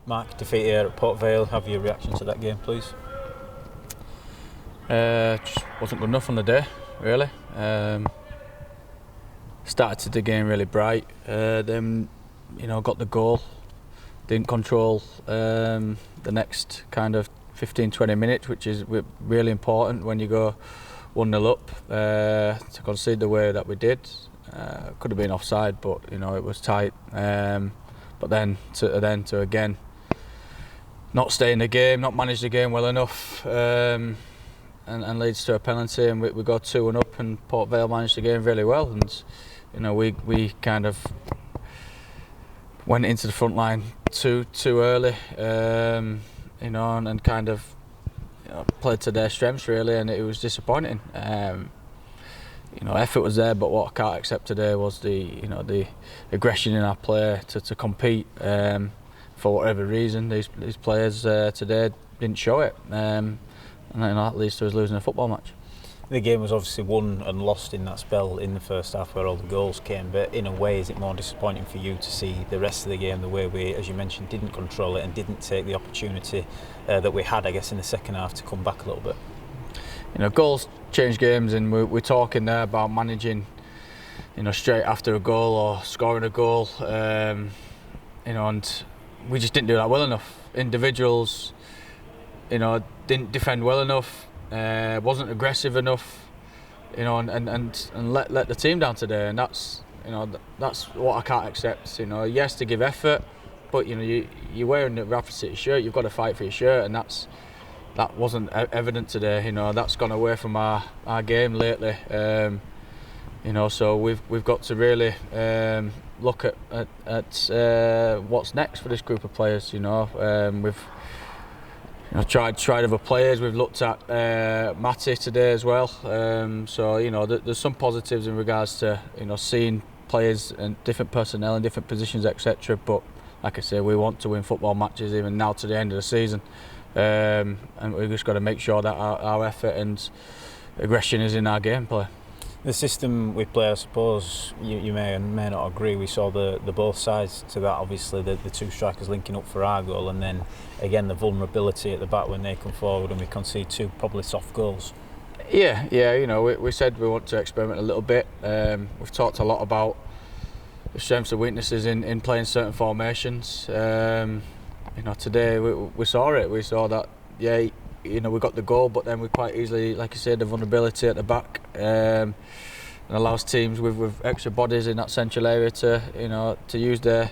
Mark, defeat here at Port Vale. Have your reaction to that game, please? Just wasn't good enough on the day, really. Started the game really bright, then got the goal. Didn't control the next kind of 15-20 minutes, which is really important when you go 1-0 up. To concede the way that we did, could have been offside, but it was tight. But then to again not stay in the game, not manage the game well enough, and leads to a penalty, and we got 2-1 up, and Port Vale managed the game really well, and we kind of went into the front line too early, and kind of played to their strengths really, and it was disappointing. Effort was there, but what I can't accept today was the aggression in our play to compete. For whatever reason, these players today didn't show it, and that leads to us losing a football match. The game was obviously won and lost in that spell in the first half where all the goals came, but in a way is it more disappointing for you to see the rest of the game the way we, as you mentioned, didn't control it and didn't take the opportunity that we had, I guess, in the second half to come back a little bit? Goals change games, and we're talking there about managing straight after a goal or scoring a goal, and we just didn't do that well enough. Individuals didn't defend well enough, wasn't aggressive enough, and let the team down today, and that's what I can't accept. Yes, to give effort, but you're wearing the Bradford City shirt, you've got to fight for your shirt, and that wasn't evident today. That's gone away from our game lately. So we've got to really look at what's next for this group of players. We've tried other players. We've looked at Matty today as well. There's some positives in regards to seeing players and different personnel in different positions, etc. But like I say, we want to win football matches even now to the end of the season, and we've just got to make sure that our effort and aggression is in our gameplay. The system we play, I suppose you may and may not agree, we saw the both sides to that, obviously the two strikers linking up for our goal, and then again the vulnerability at the back when they come forward and we concede two probably soft goals. Yeah, we said we want to experiment a little bit. We've talked a lot about the strengths and weaknesses in playing certain formations. Today we saw it. We saw that, we got the goal, but then we quite easily, like you said, the vulnerability at the back, and allows teams with extra bodies in that central area to use their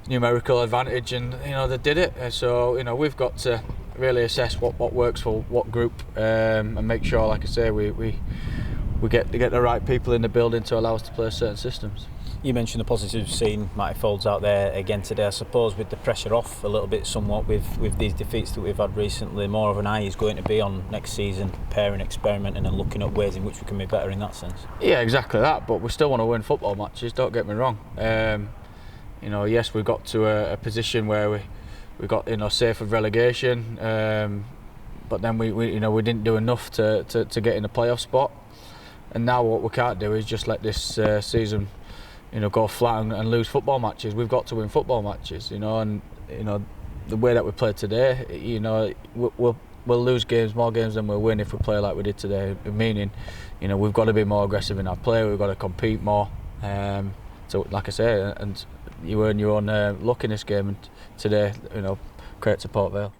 numerical advantage, and they did it. So we've got to really assess what works for what group, and make sure, like I say, we get the right people in the building to allow us to play certain systems. You mentioned the positives seen, Matty Folds out there again today. I suppose with the pressure off a little bit somewhat with these defeats that we've had recently, more of an eye is going to be on next season, preparing, experimenting and looking at ways in which we can be better in that sense. Yeah, exactly that, but we still want to win football matches, don't get me wrong. Yes, we got to a position where we got safe of relegation, but then we didn't do enough to get in a playoff spot, and now what we can't do is just let this season go flat and lose football matches. We've got to win football matches, and the way that we played today, we'll lose more games than we'll win if we play like we did today. Meaning, we've got to be more aggressive in our play. We've got to compete more. So, like I say, and you earn your own luck in this game, and today, credit to Port Vale.